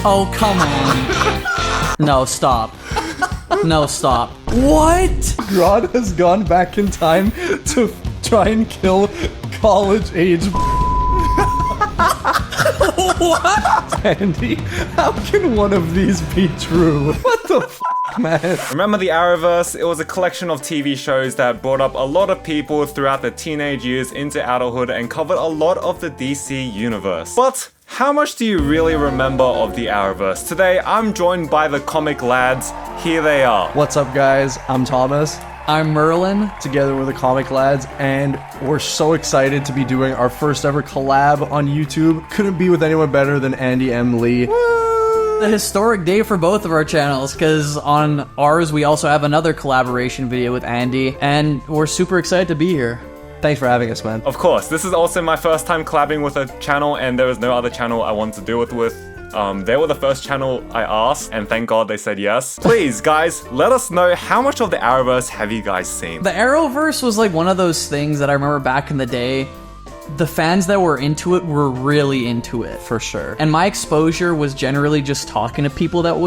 Oh, come on. No, stop. No, stop. What? Grodd has gone back in time to try and kill college-age. What? Andy, how can one of these be true? What the f***, man? Remember the Arrowverse? It was a collection of TV shows that brought up a lot of people throughout their teenage years into adulthood and covered a lot of the DC universe. But how much do you really remember of the Arrowverse? Today, I'm joined by the comic lads. Here they are. What's up, guys? I'm Thomas, I'm Merlin. together with the comic lads, and we're so excited to be doing our first ever collab on YouTube. Couldn't be with anyone better than Andy M. Lee. A historic day for both of our channels, because on ours we also have another collaboration video with Andy, and we're super excited to be here. Thanks for having us, man. Of course, this is also my first time collabing with a channel, and there was no other channel I wanted to do it with. They were the first channel I asked, and thank God they said yes. Please, guys, let us know how much of the Arrowverse have you guys seen? The Arrowverse was like one of those things that I remember back in the day. The fans that were into it were really into it. For sure. And my exposure was generally just talking to people that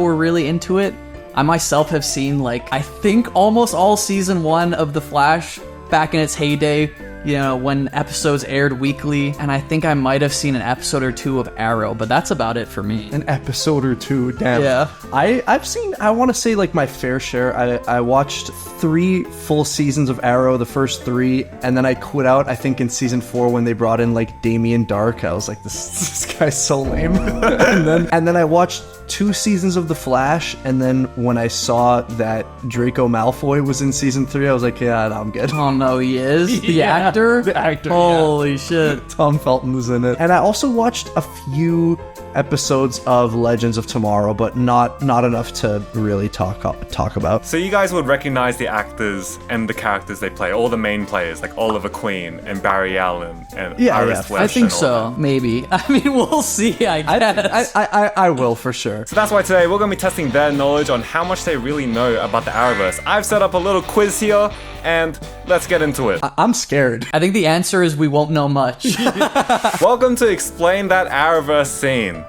were really into it. I myself have seen, like, I think almost all season 1 of The Flash back in its heyday, you know, when episodes aired weekly, and I think I might have seen an episode or 2 of Arrow, but that's about it for me. An episode or 2, damn. Yeah. I've seen, I want to say, like, my fair share. I watched 3 full seasons of Arrow, the first 3, and then I quit out, I think, in season 4 when they brought in, like, Damien Dark. I was like, this guy's so lame. and then I watched 2 seasons of The Flash, and then when I saw that Draco Malfoy was in season 3, I was like, yeah, no, I'm good. Oh no, he is? The actor? The actor, Holy shit. Tom Felton was in it. And I also watched a few episodes of Legends of Tomorrow, but not enough to really talk about. So you guys would recognize the actors and the characters they play, all the main players, like Oliver Queen and Barry Allen and Iris West. I think and all so, that. maybe. I mean, we'll see, I guess. I will, for sure. So that's why today we're going to be testing their knowledge on how much they really know about the Arrowverse. I've set up a little quiz here, and let's get into it. I'm scared. I think the answer is we won't know much. Welcome to Explain That Arrowverse Scene.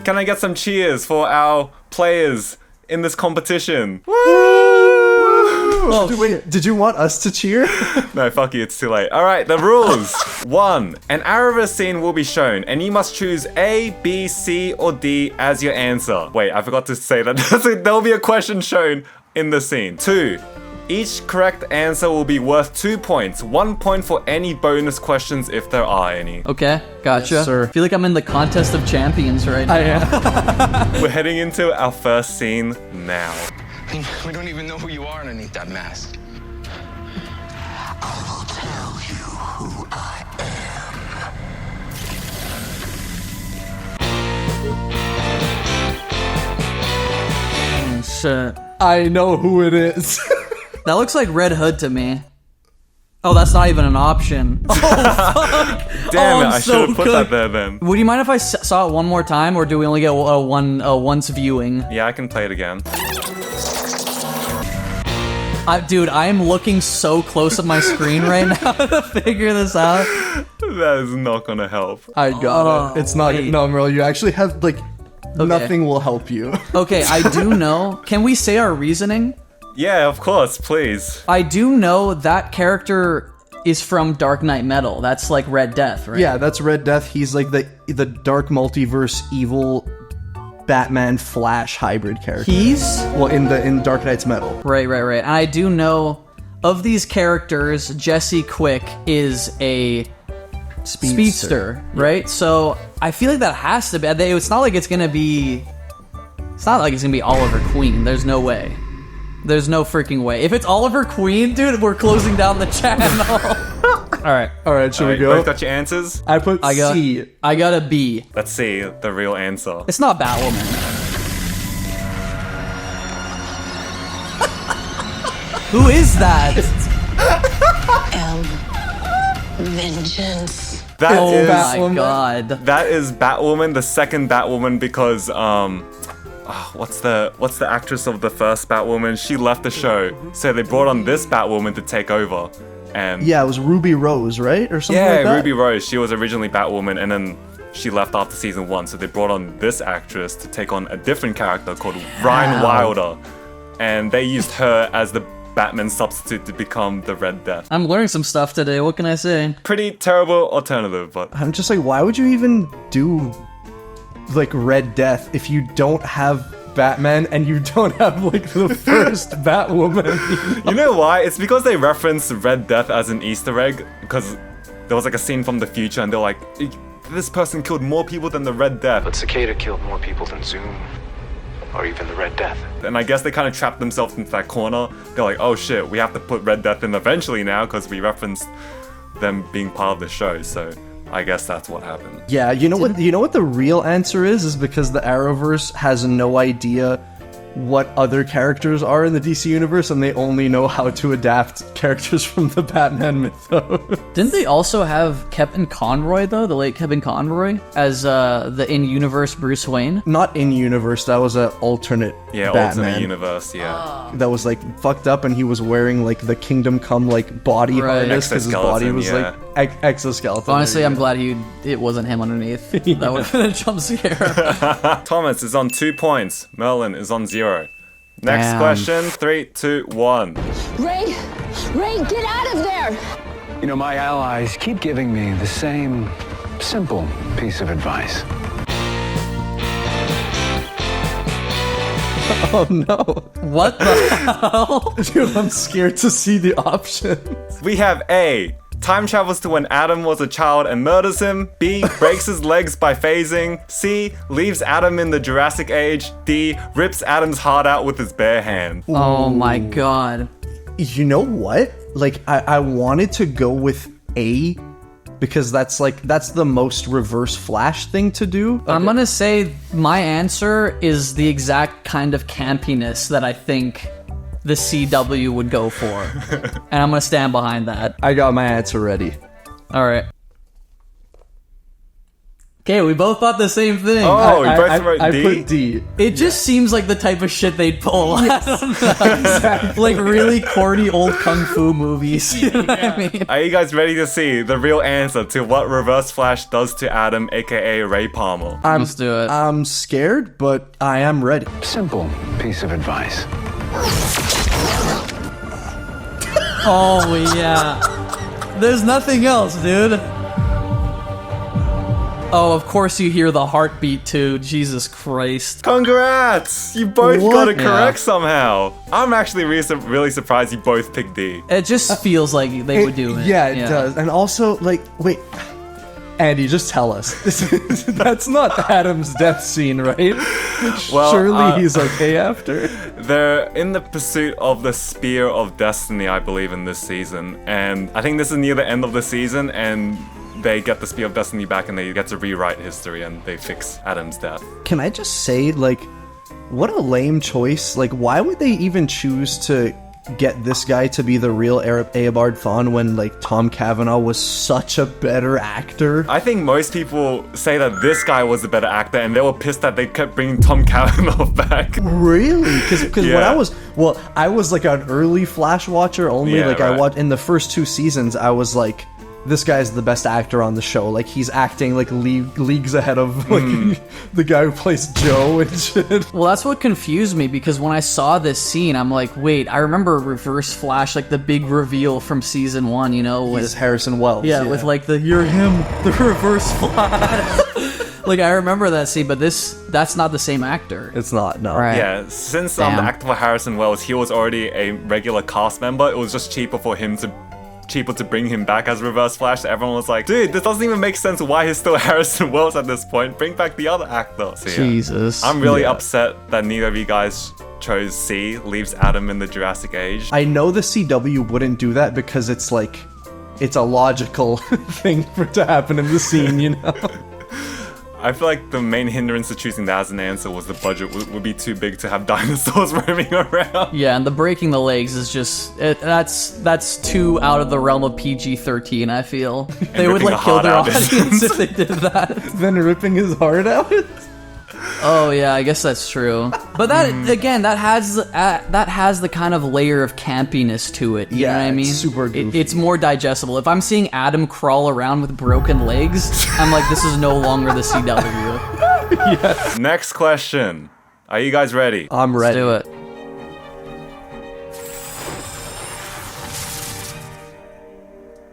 Can I get some cheers for our players in this competition? Woo! Wait, did you want us to cheer? No, fuck you, it's too late. Alright, the rules. 1. An Arrowverse scene will be shown, and you must choose A, B, C, or D as your answer. Wait, I forgot to say that. There'll be a question shown in the scene. 2. Each correct answer will be worth 2 points. 1 point for any bonus questions if there are any. Okay, gotcha. Yes, sir. I feel like I'm in the contest of champions right now. I am. We're heading into our first scene now. We don't even know who you are underneath that mask. I will tell you who I am. Oh, shit. I know who it is. That looks like Red Hood to me. Oh, that's not even an option. Oh, fuck. Damn it, I'm I so should have put good. that there then. Would you mind if I saw it one more time, or do we only get once viewing? Yeah, I can play it again. Dude, I am looking so close at my screen right now to figure this out. That is not gonna help. I got it. It's not. wait. No, Merle, you actually have, like, nothing will help you. Okay, I do know. Can we say our reasoning? Yeah, of course, please. I do know that character is from Dark Knight Metal. That's like Red Death, right? Yeah, that's Red Death. He's like the dark multiverse evil Batman Flash hybrid character. Well, in Dark Knight's Metal. Right. And I do know of these characters, Jesse Quick is a speedster, right? So I feel like that has to be. It's not like it's gonna be. It's not like it's gonna be Oliver Queen. There's no way. There's no freaking way. If it's Oliver Queen, dude, we're closing down the channel. All right, should we You go? both got your answers? I put C. I got a B. Let's see the real answer. It's not Batwoman. Who is that? Vengeance. That Oh is my god. that is Batwoman, the second Batwoman, because what's the actress of the first Batwoman? She left the show, so they brought on this Batwoman to take over. And Yeah, it was Ruby Rose, right, or something like that. Ruby Rose. She was originally Batwoman, and then she left after season 1, so they brought on this actress to take on a different character called Ryan Wilder, and they used her as the Batman substitute to become the Red Death. I'm learning some stuff today. What can I say? Pretty terrible alternative, but I'm just like, why would you even do like Red Death if you don't have Batman and you don't have like the first Batwoman? you know why? It's because they reference Red Death as an Easter egg, because there was like a scene from the future and they're like, this person killed more people than the Red Death. But Cicada killed more people than Zoom, or even the Red Death. And I guess they kind of trapped themselves into that corner. They're like, oh shit, we have to put Red Death in eventually now because we referenced them being part of the show, so I guess that's what happened. Yeah, you know what the real answer is because the Arrowverse has no idea what other characters are in the DC universe, and they only know how to adapt characters from the Batman mythos. Didn't they also have Kevin Conroy, though? The late Kevin Conroy? As the in-universe Bruce Wayne? Not in universe, that was an alternate Batman. Alternate universe, yeah. That was like fucked up, and he was wearing like the Kingdom Come like body harness because his body was like exoskeleton. Honestly, I'm glad it wasn't him underneath. That would have been a jump scare. Thomas is on 2 points. Merlin is on 0. Next Damn. question, 3, 2, 1. Ray, get out of there! You know, my allies keep giving me the same simple piece of advice. Oh no. What the hell? Dude, I'm scared to see the options. We have A. Time travels to when Adam was a child and murders him. B. Breaks his legs by phasing. C. Leaves Adam in the Jurassic Age. D. Rips Adam's heart out with his bare hand. Oh my god. You know what? Like, I wanted to go with A because that's the most Reverse Flash thing to do. I'm gonna say my answer is the exact kind of campiness that I think the CW would go for. And I'm gonna stand behind that. I got my answer ready. Alright. Okay, we both thought the same thing. Oh, you both wrote I D? put D. It just seems like the type of shit they'd pull. I don't know. Like really corny old kung fu movies. You know what I mean? Are you guys ready to see the real answer to what Reverse Flash does to Adam, aka Ray Palmer? Let's do it. I'm scared, but I am ready. Simple piece of advice. Oh yeah. There's nothing else, dude. Oh, of course you hear the heartbeat too. Jesus Christ. Congrats! You both What? got it correct Yeah. somehow. I'm actually really surprised you both picked D. It just feels like they would do it. Yeah, it does. And also, like, wait, Andy, just tell us. That's not Adam's death scene, right? Well, Surely he's okay after. They're in the pursuit of the Spear of Destiny, I believe, in this season. And I think this is near the end of the season, and they get the Spear of Destiny back and they get to rewrite history and they fix Adam's death. Can I just say, like, what a lame choice. Like, why would they even choose to get this guy to be the real Eobard Thawne when, like, Tom Cavanaugh was such a better actor? I think most people say that this guy was the better actor and they were pissed that they kept bringing Tom Cavanaugh back. Really? Because Yeah. when I was like an early Flash watcher only. Yeah, like right. I watched in the first 2 seasons. I was like, this guy's the best actor on the show. Like, he's acting like leagues ahead of like the guy who plays Joe and shit. Well, that's what confused me because when I saw this scene, I'm like, wait, I remember Reverse Flash, like the big reveal from season 1, you know, with It's Harrison Wells. yeah, with like the you're him, the Reverse Flash. Like I remember that scene, but that's not the same actor. It's not, no. Right. Yeah, since the Damn. actor for Harrison Wells, he was already a regular cast member, it was just cheaper to bring him back as Reverse Flash. Everyone was like, dude, this doesn't even make sense why he's still Harrison Wells at this point. Bring back the other actor. So, yeah. Jesus. I'm really upset that neither of you guys chose C, leaves Adam in the Jurassic Age. I know the CW wouldn't do that because it's like, it's a logical thing for it to happen in the scene, you know? I feel like the main hindrance to choosing that as an answer was the budget would be too big to have dinosaurs roaming around. Yeah, and the breaking the legs is just that's too out of the realm of PG-13. I feel they would ripping like the kill heart their out. audience if they did that. Then ripping his heart out? Oh yeah, I guess that's true. But that again, that has the kind of layer of campiness to it. You know what I mean? It's super goofy. It's more digestible. If I'm seeing Adam crawl around with broken legs, I'm like, this is no longer the CW. Next question. Are you guys ready? I'm Let's ready. do it.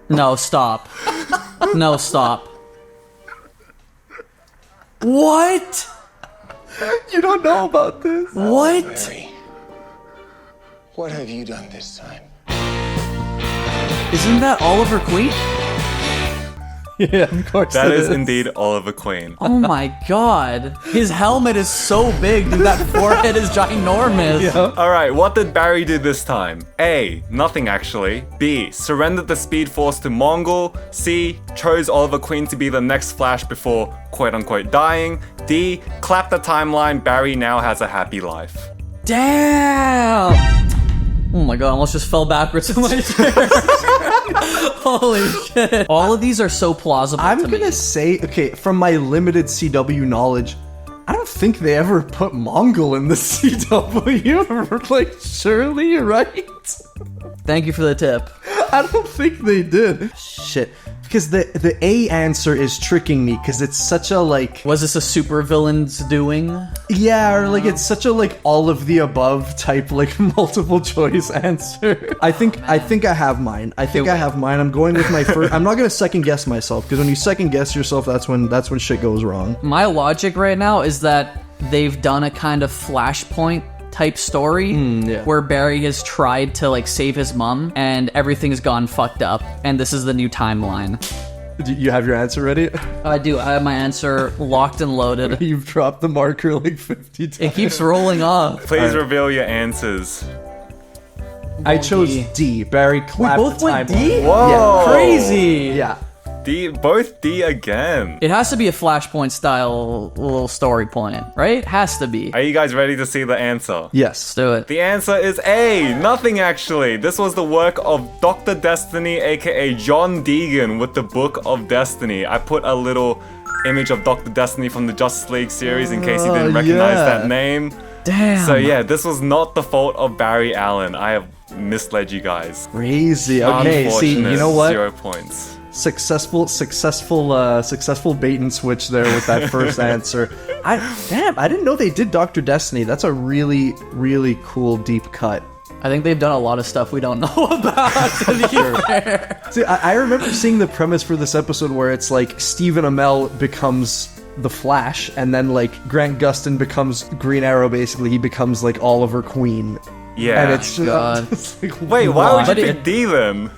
No, stop. No, stop. What? You don't know about this? What? Barry, what have you done this time? Isn't that Oliver Queen? Yeah, of course. That it is indeed Oliver Queen. Oh my god. His helmet is so big, dude. That forehead is ginormous. Alright, what did Barry do this time? A. Nothing actually. B. Surrendered the Speed Force to Mongol. C. Chose Oliver Queen to be the next Flash before quote-unquote dying. D. Clapped the timeline, Barry now has a happy life. Damn! Oh my god, I almost just fell backwards in my chair. Holy shit. All of these are so plausible I'm to me. gonna say, okay, from my limited CW knowledge, I don't think they ever put Mongol in the CW. Like, surely, right? Thank you for the tip. I don't think they did. Shit. Because the A answer is tricking me, because it's such a, like... Was this a supervillain's doing? Yeah, or like it's such a like all of the above type like multiple choice answer. I think I have mine. I have mine. I'm going with my first. I'm not gonna second guess myself, because when you second guess yourself, that's when shit goes wrong. My logic right now is that they've done a kind of Flashpoint type story where Barry has tried to like save his mom and everything's gone fucked up, and this is the new timeline. Do you have your answer ready? I do. I have my answer locked and loaded. You've dropped the marker like 50 times. It keeps rolling off. Please reveal your answers. I chose D. Barry clapped both the went timeline. D? Whoa! Yeah. Crazy. Yeah. D, both D again. It has to be a Flashpoint style little story point, right? Has to be. Are you guys ready to see the answer? Yes. Let's do it. The answer is A. Nothing actually. This was the work of Dr. Destiny, aka John Deegan, with the Book of Destiny. I put a little image of Dr. Destiny from the Justice League series in case you didn't recognize that name. Damn. So yeah, this was not the fault of Barry Allen. I have misled you guys. Crazy. Okay, see, you Unfortunate, know what? 0 points. Successful bait and switch there with that first answer. I didn't know they did Dr. Destiny. That's a really, really cool deep cut. I think they've done a lot of stuff we don't know about, to be fair. See, I remember seeing the premise for this episode where it's like Stephen Amell becomes the Flash, and then like Grant Gustin becomes Green Arrow. Basically, he becomes like Oliver Queen. Yeah. And it's just, God. it's like, Wait, why would But you it- pick D then?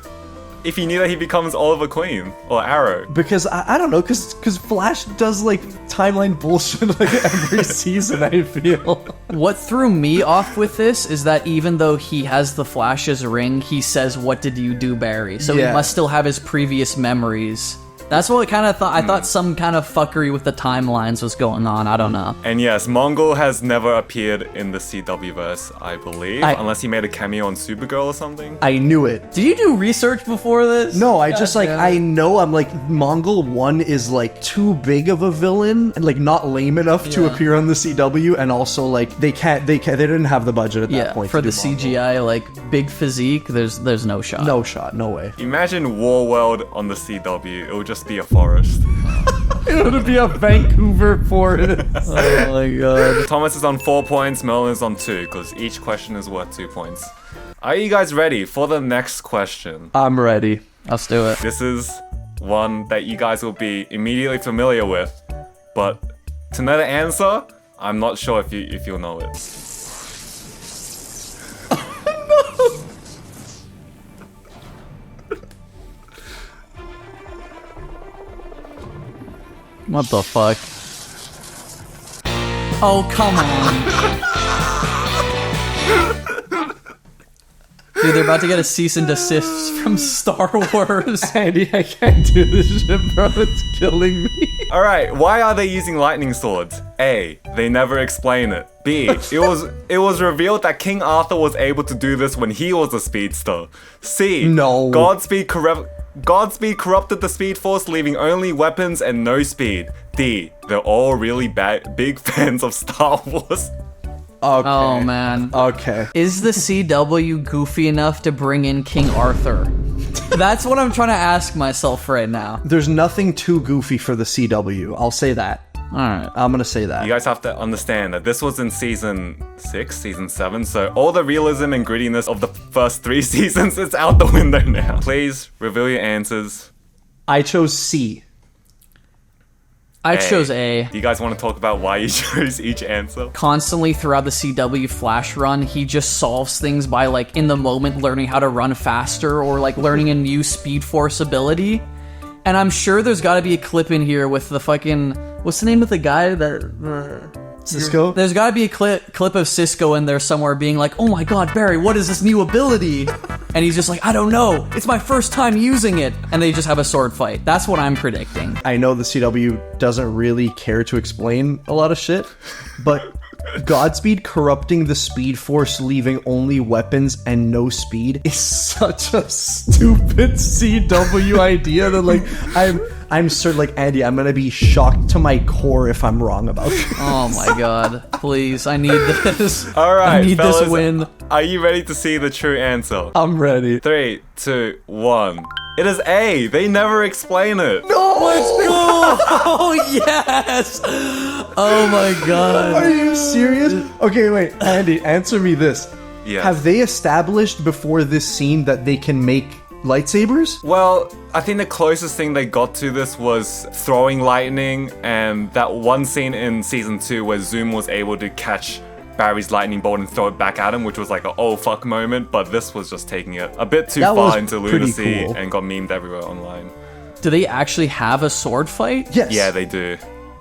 If you knew that he becomes Oliver Queen or Arrow. Because I don't know, because Flash does like timeline bullshit like every season. I feel. What threw me off with this is that even though he has the Flash's ring, he says, "What did you do, Barry?" So he Yeah. must still have his previous memories. That's what I kind of thought. I thought some kind of fuckery with the timelines was going on. I don't know. And yes, Mongol has never appeared in the CW-verse, I believe. Unless he made a cameo on Supergirl or something. I knew it. Did you do research before this? No, I just like damn it. I know I'm like Mongol 1 is like too big of a villain and like not lame enough to Yeah. appear on the CW, and also like they didn't have the budget at that Yeah, point for to the do Mongol. CGI, like big physique, there's no shot. No shot, no way. Imagine Warworld on the CW. It would just be a forest. It would be a Vancouver forest. Oh my god. Thomas is on 4 points, Merlin is on 2, because each question is worth 2 points. Are you guys ready for the next question? I'm ready. Let's do it. This is one that you guys will be immediately familiar with, but to know the answer, I'm not sure if you'll know it. What the fuck? Oh, come on. Dude, they're about to get a cease and desist from Star Wars. Andy, I can't do this shit, bro. It's killing me. Alright, why are they using lightning swords? A. They never explain it. B. It was revealed that King Arthur was able to do this when he was a speedster. C. No. Godspeed Godspeed corrupted the Speed Force, leaving only weapons and no speed. D. They're all really big fans of Star Wars. Okay. Oh, man. Okay. Is the CW goofy enough to bring in King Arthur? That's what I'm trying to ask myself right now. There's nothing too goofy for the CW. I'll say that. Alright. I'm gonna say that. You guys have to understand that this was in season 6, season 7, so all the realism and grittiness of the first 3 seasons is out the window now. Please reveal your answers. I chose C. I chose A. Do you guys want to talk about why you chose each answer? Constantly throughout the CW Flash run, he just solves things by, like, in the moment learning how to run faster or, like, learning a new Speed Force ability. And I'm sure there's gotta be a clip in here with the fucking... What's the name of the guy that... Cisco? There's gotta be a clip of Cisco in there somewhere being like, oh my god, Barry, what is this new ability? And he's just like, I don't know. It's my first time using it. And they just have a sword fight. That's what I'm predicting. I know the CW doesn't really care to explain a lot of shit, but Godspeed corrupting the Speed Force, leaving only weapons and no speed is such a stupid CW idea that, like, I'm certain, like, Andy, I'm gonna be shocked to my core if I'm wrong about this. Oh my god. Please, I need this. Alright, I need fellas, this win. Are you ready to see the true answer? I'm ready. 3, 2, 1. It is A. They never explain it. Oh, yes! Oh my god. Are you serious? Okay, wait, Andy, answer me this. Yes. Have they established before this scene that they can make lightsabers? Well, I think the closest thing they got to this was throwing lightning, and that one scene in season 2 where Zoom was able to catch Barry's lightning bolt and throw it back at him, which was like a oh fuck moment, but this was just taking it a bit too That was far into pretty lunacy cool. and got memed everywhere online. Do they actually have a sword fight? Yes. Yeah, they do.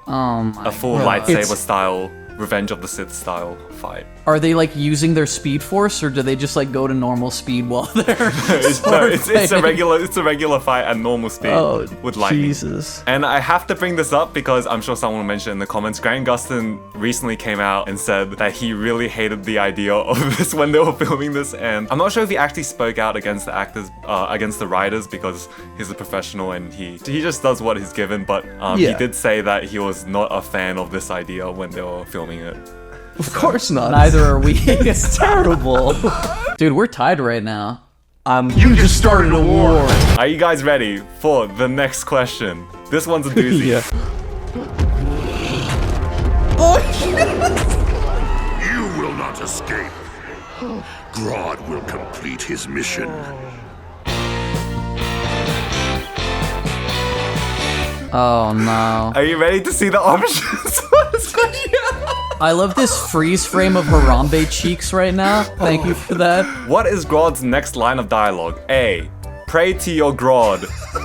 Oh my A full god. lightsaber style, Revenge of the Sith style fight. Are they, like, using their speed force, or do they just, like, go to normal speed while they're It's a regular fight at normal speed with lightning. Jesus. And I have to bring this up because I'm sure someone will mention it in the comments. Grant Gustin recently came out and said that he really hated the idea of this when they were filming this, and I'm not sure if he actually spoke out against the actors, against the writers, because he's a professional and he just does what he's given, but he Yeah. did say that he was not a fan of this idea when they were filming it. Of course not. Neither are we. It's terrible. Dude, we're tied right now. You just started a war. Are you guys ready for the next question? This one's a doozy. Yeah. You will not escape. Grodd will complete his mission. Oh no. Are you ready to see the options for this question? I love this freeze frame of Harambe cheeks right now. Thank you for that. What is Grodd's next line of dialogue? A. Pray to your Grodd.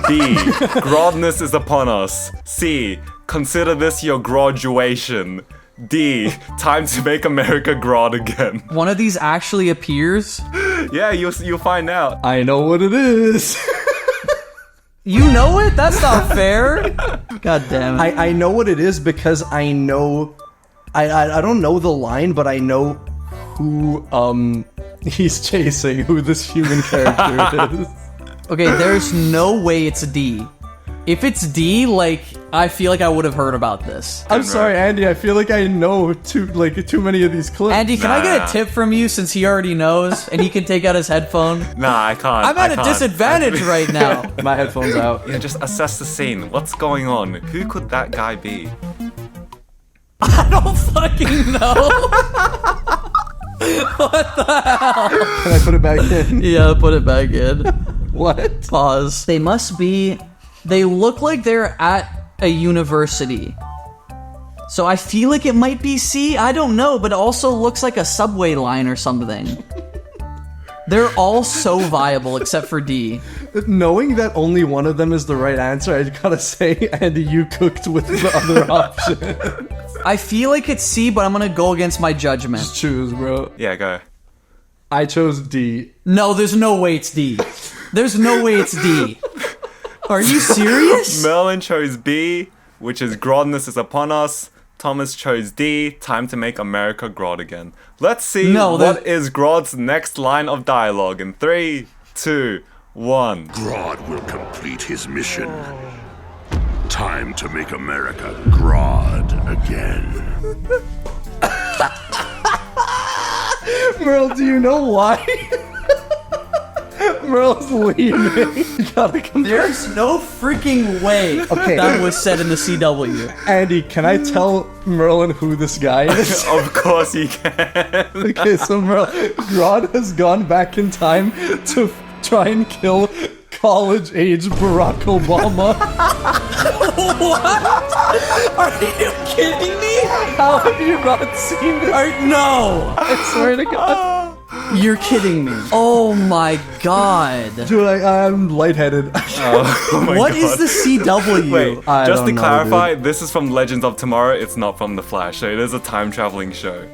B. Groddness is upon us. C. Consider this your graduation. D. Time to make America Grodd again. One of these actually appears. Yeah, you'll find out. I know what it is. You know it? That's not fair. God damn it. I know what it is because I know... I don't know the line, but I know who he's chasing, who this human character is. Okay, there's no way it's D. If it's D, like, I feel like I would have heard about this. I'm sorry, Andy. I feel like I know too many of these clips. Andy, can I get a tip from you since he already knows and he can take out his headphone? Nah, I can't. I'm at a disadvantage right now. My headphones out. Yeah, just assess the scene. What's going on? Who could that guy be? I don't fucking know. Can I put it back in? Yeah, put it back in. What? Pause. They must be... They look like they're at a university. So I feel like it might be C. I don't know, but it also looks like a subway line or something. They're all so viable except for D. Knowing that only one of them is the right answer, I gotta say, Andy, you cooked with the other option. I feel like it's C, but I'm gonna go against my judgment. Just choose, bro. Yeah, go. I chose D. No, there's no way it's D. There's no way it's D. Are you serious? Merlin chose B, which is Groddness is upon us. Thomas chose D, time to make America Grodd again. Let's see what is Grodd's next line of dialogue in 3, 2, 1. Grodd will complete his mission. Time to make America Grodd again. Merle, do you know why? Merle's leaving. You gotta come. There's no freaking way Okay. that was said in the CW. Andy, can I tell Merlin who this guy is? Of course you can. Okay, so Merle, Grodd has gone back in time to try and kill college-age Barack Obama. Are you kidding me? How have you not seen this? No! I swear to God. You're kidding me. Oh my god. Dude, I'm lightheaded. Oh my What God. is the CW? Wait, I just to don't know, clarify, this is from Legends of Tomorrow, it's not from The Flash, so it is a time traveling show.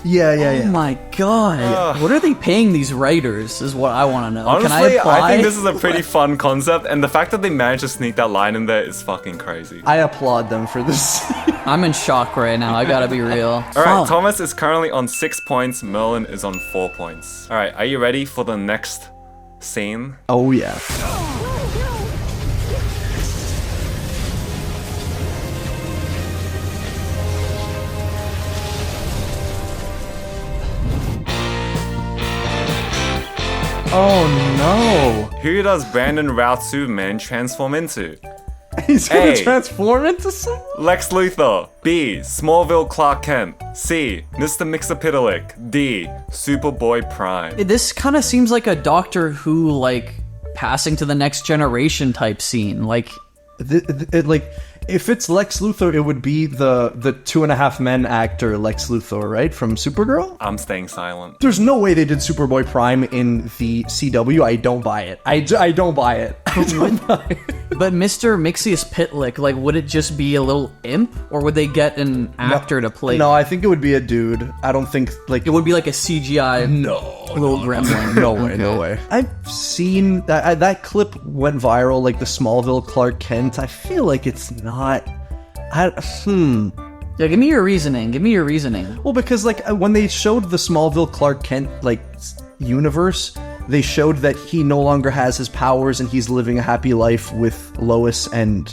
Yeah. Oh my god. What are they paying these writers is what I want to know. Can I Honestly, apply? I think this is a pretty fun concept, and the fact that they managed to sneak that line in there is fucking crazy. I applaud them for this. I'm in shock right now. I gotta be real. Alright, Thomas is currently on 6 points, Merlin is on 4 points. Alright, are you ready for the next scene? Oh, yeah. Oh, Who does Brandon Routh Superman transform into? no. He's gonna Hey. transform into someone? Lex Luthor. B. Smallville Clark Kent. C. Mr. Mixapitalik. D. Superboy Prime. This kind of seems like a Doctor Who, like, passing to the next generation type scene. Like, If it's Lex Luthor, it would be the 2.5 Men actor Lex Luthor, right? From Supergirl? I'm staying silent. There's no way they did Superboy Prime in the CW. I don't buy it. I don't buy it. I don't buy it. but Mr. Mixius Pitlick, like, would it just be a little imp? Or would they get an actor to play? No, I think it would be a dude. I don't think, like... It would be like a CGI little gremlin. No way, no way. I've seen that clip went viral, like the Smallville Clark Kent. I feel like it's not. Yeah, give me your reasoning. Give me your reasoning. Well, because like when they showed the Smallville Clark Kent like universe, they showed that he no longer has his powers and he's living a happy life with Lois and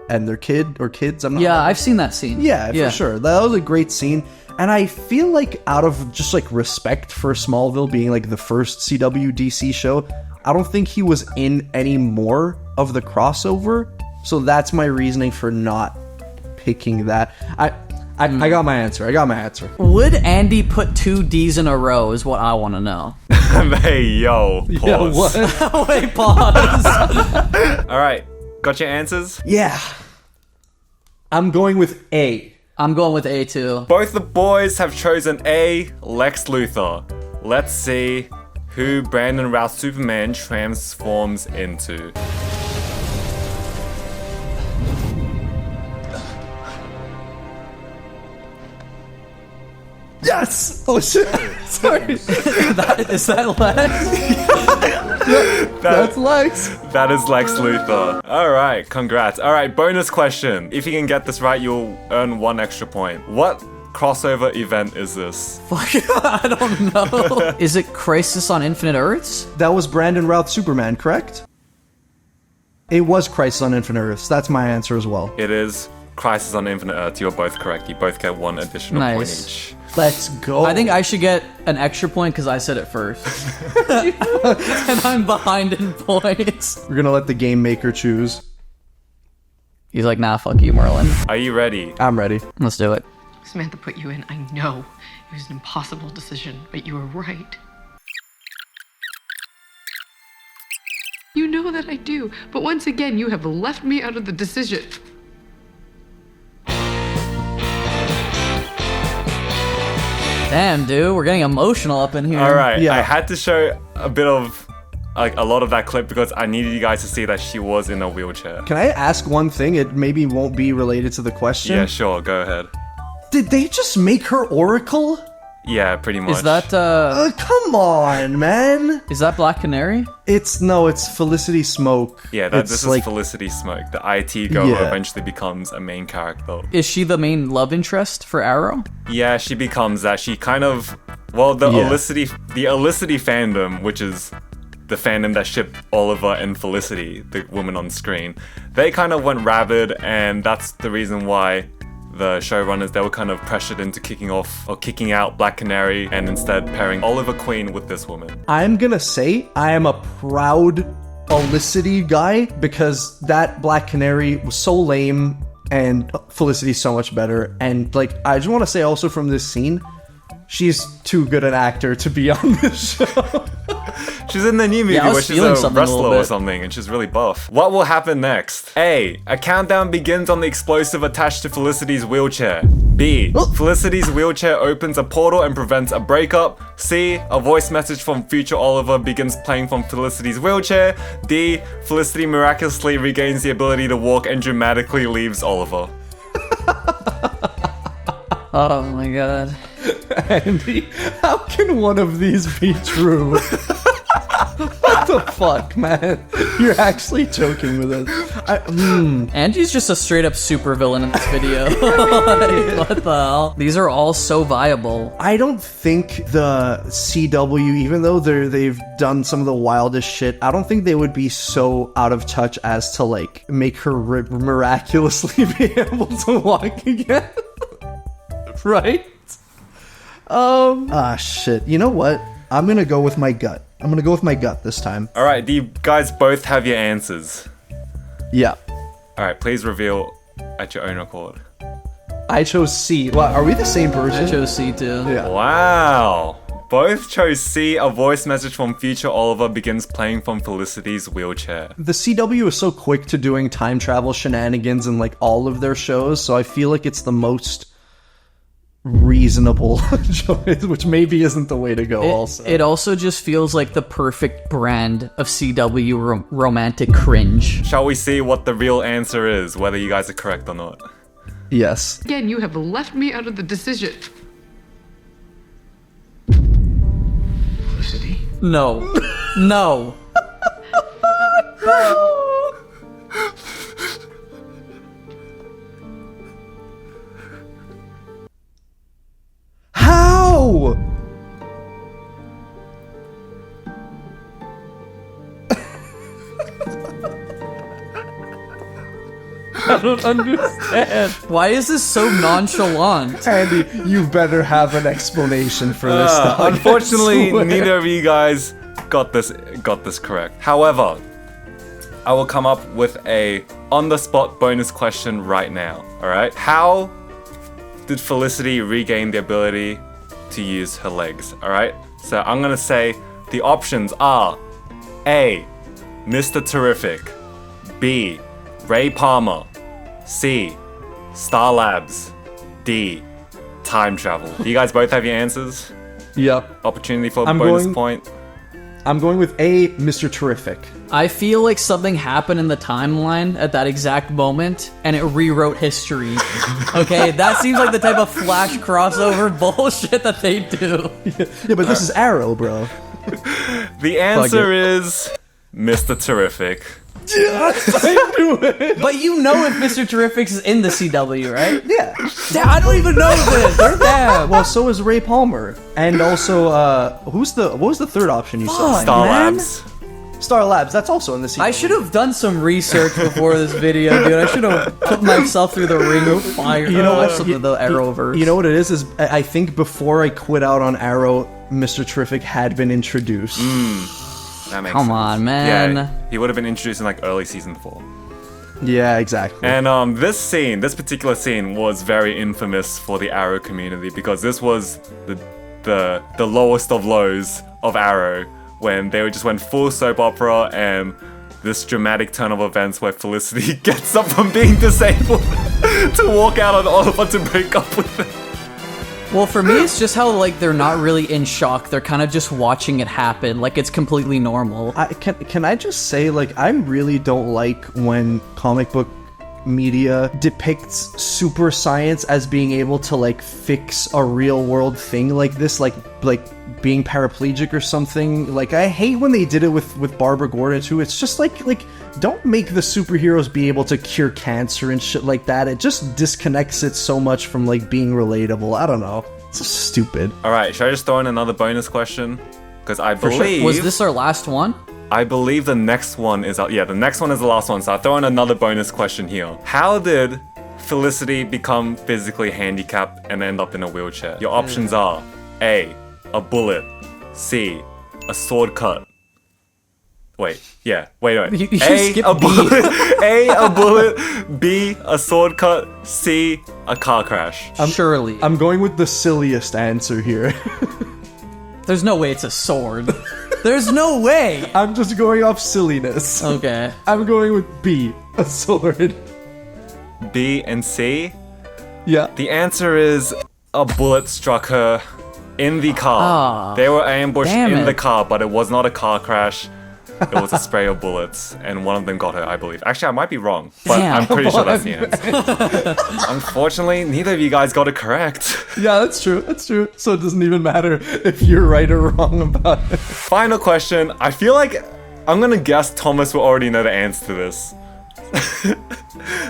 their kids. I'm not. Yeah, I've seen that scene. Yeah, for sure. That was a great scene. And I feel like out of just like respect for Smallville being like the first CW DC show, I don't think he was in any more of the crossover. So that's my reasoning for not picking that. I got my answer. I got my answer. Would Andy put 2 D's in a row is what I want to know. Hey, yo. Pause. Yeah, what? Wait, pause. Alright, got your answers? Yeah. I'm going with A. I'm going with A too. Both the boys have chosen A, Lex Luthor. Let's see who Brandon Routh Superman transforms into. Yes! Oh shit. Sorry. Is that Lex? That's Lex. That is Lex Luthor. Alright, congrats. Alright, bonus question. If you can get this right, you'll earn 1 extra point. What crossover event is this? Fuck, I don't know. Is it Crisis on Infinite Earths? That was Brandon Routh Superman, correct? It was Crisis on Infinite Earths. That's my answer as well. It is Crisis on Infinite Earths. You're both correct. You both get 1 additional point Nice. each. Let's go. I think I should get an extra point because I said it first. And I'm behind in points. We're gonna let the game maker choose. He's like, nah, fuck you, Merlin. Are you ready? I'm ready. Let's do it. Samantha put you in. I know it was an impossible decision, but you were right. You know that I do, but once again, you have left me out of the decision. Damn, dude, we're getting emotional up in here. Alright, Yeah. I had to show a bit of, like, a lot of that clip because I needed you guys to see that she was in a wheelchair. Can I ask one thing? It maybe won't be related to the question. Yeah, sure, go ahead. Did they just make her Oracle? Yeah, pretty much. Is that Come on, man. is that Black Canary? It's Felicity Smoke. Yeah, It's this is like, Felicity Smoke, the IT girl who Yeah. eventually becomes a main character. Is she the main love interest for Arrow? Yeah, she becomes that. She kind of, well, the Yeah. Olicity fandom, which is the fandom that shipped Oliver and Felicity, the woman on screen, they kind of went rabid, and that's the reason why the showrunners, they were kind of pressured into kicking out Black Canary and instead pairing Oliver Queen with this woman. I'm gonna say I am a proud Felicity guy because that Black Canary was so lame and Felicity's so much better. And like, I just want to say also from this scene, she's too good an actor to be on this show. She's in the new movie where she's a wrestler or something, and she's really buff. What will happen next? A countdown begins on the explosive attached to Felicity's wheelchair. B, Felicity's wheelchair opens a portal and prevents a breakup. C, a voice message from future Oliver begins playing from Felicity's wheelchair. D, Felicity miraculously regains the ability to walk and dramatically leaves Oliver. Oh my god. Andy, how can one of these be true? What the fuck, man? You're actually joking with us. Andy's just a straight up supervillain in this video. Like, what the hell? These are all so viable. I don't think the CW, even though they've done some of the wildest shit, I don't think they would be so out of touch as to like make her miraculously be able to walk again. Right? Shit. You know what? I'm gonna go with my gut. I'm gonna go with my gut this time. Alright, do you guys both have your answers? Yeah. Alright, please reveal at your own accord. I chose C. Well, are we the same person? I chose C too. Yeah. Wow. Both chose C. A voice message from future Oliver begins playing from Felicity's wheelchair. The CW is so quick to doing time travel shenanigans in like all of their shows, so I feel like it's the most reasonable choice, which maybe isn't the way to go. It also just feels like the perfect brand of CW romantic cringe. Shall we see what the real answer is, whether you guys are correct or not? Yes. Again, you have left me out of the decision. Felicity? No. No. How? I don't understand. Why is this so nonchalant? Andy, you better have an explanation for this stuff. Unfortunately, neither of you guys got this correct. However, I will come up with a on-the-spot bonus question right now. Alright? How did Felicity regain the ability to use her legs? Alright? So I'm gonna say the options are A, Mr. Terrific, B, Ray Palmer, C, Star Labs, D, time travel. Do you guys both have your answers? Yep. Opportunity for a bonus point. I'm going with A, Mr. Terrific. I feel like something happened in the timeline at that exact moment, and it rewrote history. Okay, that seems like the type of Flash crossover bullshit that they do. Yeah, but this is Arrow, bro. The answer is Mr. Terrific. I knew it. But you know if Mr. Terrific's is in the CW, right? Yeah. Damn, I don't even know this. Damn. Well, so is Ray Palmer, and also what was the third option you said? Star man. Labs. Star Labs. That's also in the CW. I should have done some research before this video, dude. I should have put myself through the ring of fire. You know what? The Arrowverse. You know what it is I think before I quit out on Arrow, Mr. Terrific had been introduced. That makes Come sense. on, man. Yeah, he would have been introduced in like early season 4. Yeah, exactly. And this particular scene was very infamous for the Arrow community because this was the lowest of lows of Arrow, when they just went full soap opera and this dramatic turn of events where Felicity gets up from being disabled to walk out on Oliver to break up with him. Well, for me, it's just how, like, they're not really in shock. They're kind of just watching it happen. Like, it's completely normal. Can I just say, like, I really don't like when comic book media depicts super science as being able to, like, fix a real world thing like this, like being paraplegic or something. Like, I hate when they did it with Barbara Gordon too. It's just like don't make the superheroes be able to cure cancer and shit like that. It just disconnects it so much from, like, being relatable. I don't know. It's just stupid. Alright, should I just throw in another bonus question? Because I believe... Was this our last one? I believe the next one is... yeah, the next one is the last one, so I'll throw in another bonus question here. How did Felicity become physically handicapped and end up in a wheelchair? Your options are A, a bullet, C, a sword cut. Wait. You A, skip a B. bullet. A, a bullet. B, a sword cut. C, a car crash. Surely. I'm going with the silliest answer here. There's no way it's a sword. There's no way. I'm just going off silliness. Okay. I'm going with B, a sword. B and C? Yeah. The answer is a bullet struck her in the car. They were ambushed in the car, but it was not a car crash. It was a spray of bullets, and one of them got her, I believe. Actually, I might be wrong, but Damn. I'm pretty sure that's the answer. Unfortunately, neither of you guys got it correct. Yeah, that's true. That's true. So it doesn't even matter if you're right or wrong about it. Final question. I feel like I'm gonna guess Thomas will already know the answer to this.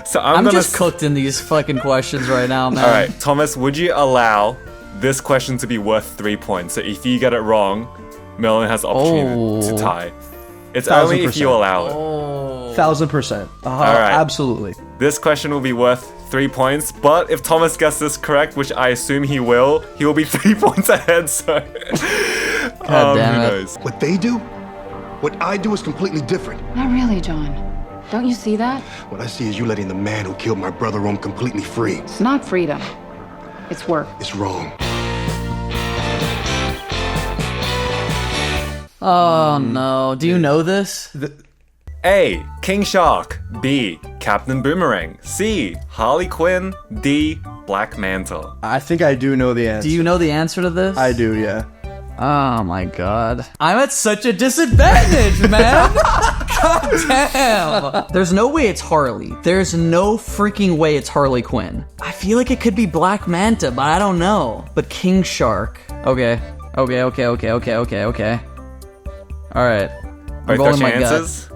So I'm gonna just cooked in these fucking questions right now, man. Alright, Thomas, would you allow this question to be worth 3 points? So if you get it wrong, Merlin has the opportunity to tie. It's only if you allow it. 1000%. Alright. Absolutely. This question will be worth 3 points, but if Thomas gets this correct, which I assume he will be 3 points ahead, so... God damn who it. knows? What they do, what I do is completely different. Not really, John. Don't you see that? What I see is you letting the man who killed my brother roam completely free. It's not freedom. It's work. It's wrong. Oh no. Do you know this? A. King Shark. B. Captain Boomerang. C. Harley Quinn. D. Black Manta. I think I do know the answer. Do you know the answer to this? I do, yeah. Oh my god. I'm at such a disadvantage, man! God damn! There's no way it's Harley. There's no freaking way it's Harley Quinn. I feel like it could be Black Manta, but I don't know. But King Shark. Okay. Alright. I'm going with my gut.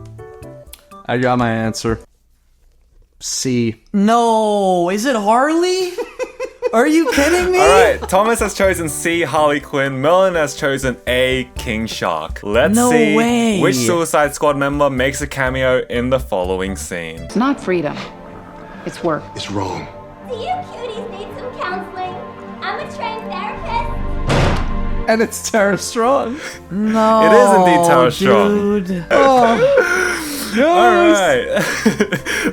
I got my answer. C. No! Is it Harley? Are you kidding me? Alright, Thomas has chosen C, Harley Quinn. Merlin has chosen A, King Shark. Let's No see way. which Suicide Squad member makes a cameo in the following scene. It's not freedom. It's work. It's wrong. Do you cuties need some counseling? I'm a trained therapist. And it's Tara Strong. No. It is indeed Tara Strong. Dude. Alright.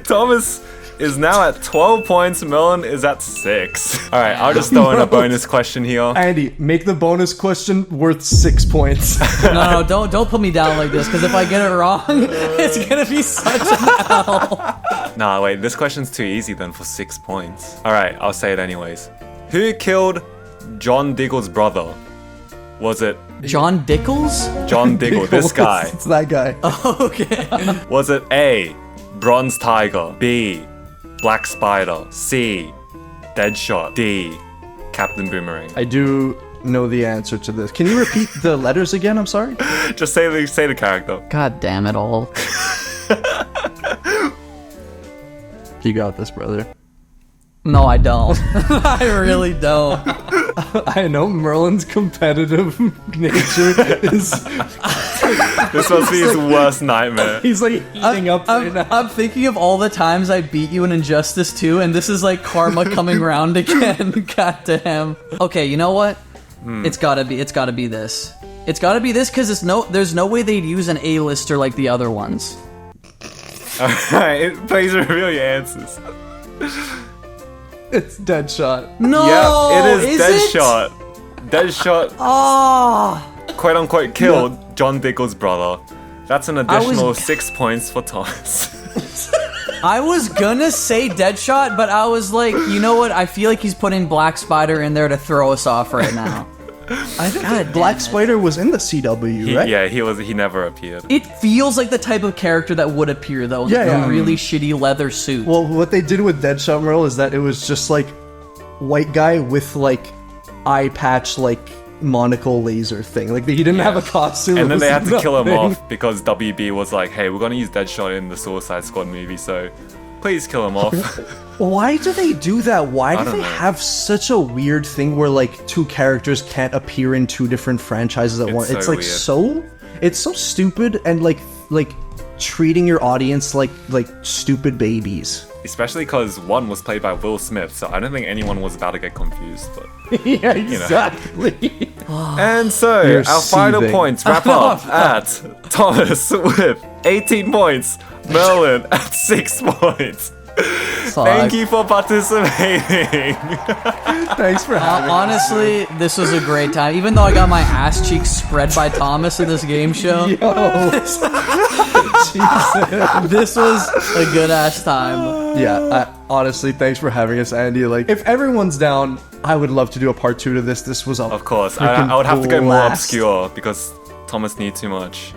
Thomas is now at 12 points. Merlin is at 6. Alright, I'll just throw in a bonus question here. Andy, make the bonus question worth 6 points. No, don't put me down like this, because if I get it wrong, it's gonna be such an L. Nah, wait, this question's too easy then for 6 points. Alright, I'll say it anyways. Who killed John Diggle's brother? Was it John Dickles? John Diggle, this guy? It's that guy. Okay. Was it A, Bronze Tiger, B, Black Spider, C, Deadshot, D, Captain Boomerang? I do know the answer to this. Can you repeat the letters again? I'm sorry. Just say the character. God damn it all. You got this, brother. No, I don't. I really don't. I know Merlin's competitive nature is... This must be his worst nightmare. He's like eating up right now. I'm thinking of all the times I beat you in Injustice 2, and this is like karma coming round again. God damn. Okay, you know what? It's gotta be this. It's gotta be this because there's no way they'd use an A-lister like the other ones. Alright, please reveal your answers. It's Deadshot. No! Yep, it is it? Deadshot. Deadshot, Oh! quote unquote, killed John Diggle's brother. That's an additional 6 points for Thomas. I was gonna say Deadshot, but I was like, you know what? I feel like he's putting Black Spider in there to throw us off right now. I think Black Spider was in the CW, right? Yeah, he never appeared. It feels like the type of character that would appear, though. Yeah, in yeah. a really shitty leather suit. Well, what they did with Deadshot, Merle, is that it was just like white guy with like eye patch, like monocle laser thing. Like he didn't have a costume. And It then they had was to kill him nothing. off because WB was like, hey, we're gonna use Deadshot in the Suicide Squad movie, so please kill him off. Why do they do that? Why do don't they know. have such a weird thing where like two characters can't appear in two different franchises at once? so It's like weird. so It's so stupid and like treating your audience like stupid babies. Especially because one was played by Will Smith, so I don't think anyone was about to get confused. But Yeah, exactly. and so You're our final seething. points wrap up at Thomas with 18 points, Merlin at 6 points. Thank you for participating. Thanks for having me. Honestly, this was a great time. Even though I got my ass cheeks spread by Thomas in this game show, this was a good ass time. Yeah, honestly, thanks for having us, Andy. Like, if everyone's down, I would love to do a part 2 to this. This was a Of course, I freaking would have to go more blast. obscure because Thomas knew too much.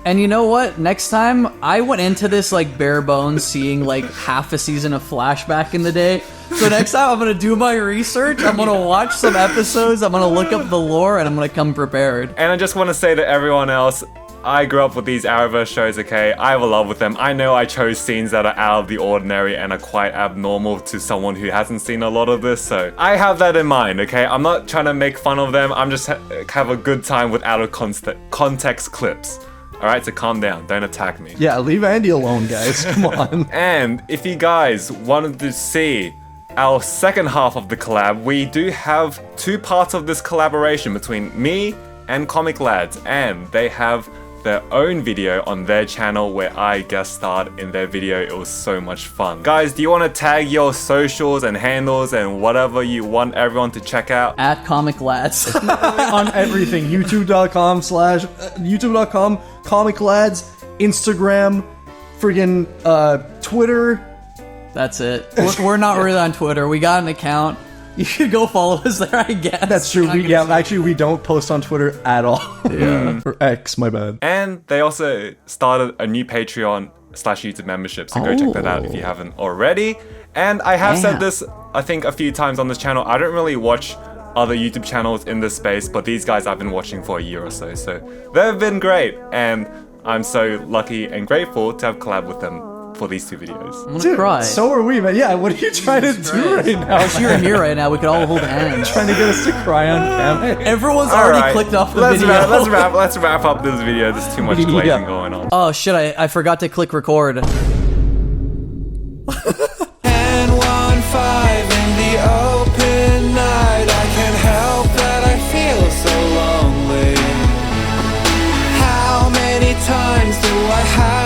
And you know what? Next time, I went into this like bare bones, seeing like half a season of Flash back in the day. So next time, I'm gonna do my research. I'm gonna watch some episodes. I'm gonna look up the lore, and I'm gonna come prepared. And I just want to say to everyone else, I grew up with these Arrowverse shows, okay? I have a love with them. I know I chose scenes that are out of the ordinary and are quite abnormal to someone who hasn't seen a lot of this, so I have that in mind, okay? I'm not trying to make fun of them. I'm just have a good time with out of context clips. Alright, so calm down. Don't attack me. Yeah, leave Andy alone, guys. Come on. And if you guys wanted to see our second half of the collab, we do have 2 parts of this collaboration between me and Comic Lads, and they have their own video on their channel where I guest starred in their video. It was so much fun. Guys, do you want to tag your socials and handles and whatever you want everyone to check out? At Comic Lads. On everything. YouTube.com/ YouTube.com, Comic Lads, Instagram, friggin' Twitter. That's it. We're not really on Twitter. We got an account. You should go follow us there, I guess. That's true. Actually, we don't post on Twitter at all. Yeah. Or X, my bad. And they also started a new Patreon/YouTube membership, so go check that out if you haven't already. And I have said this, I think, a few times on this channel. I don't really watch other YouTube channels in this space, but these guys I've been watching for a year or so they've been great, and I'm so lucky and grateful to have collabed with them for these 2 videos. I'm gonna cry. So are we, man. Yeah, what are you trying to do right now? If you were here right now, we could all hold hands. Trying to get us to cry on camera. Everyone's already clicked off the video. Let's wrap up this video. There's too much glazing going on. Oh shit, I forgot to click record. And 1-5 in the open night, I can't help that I feel so lonely. How many times do I have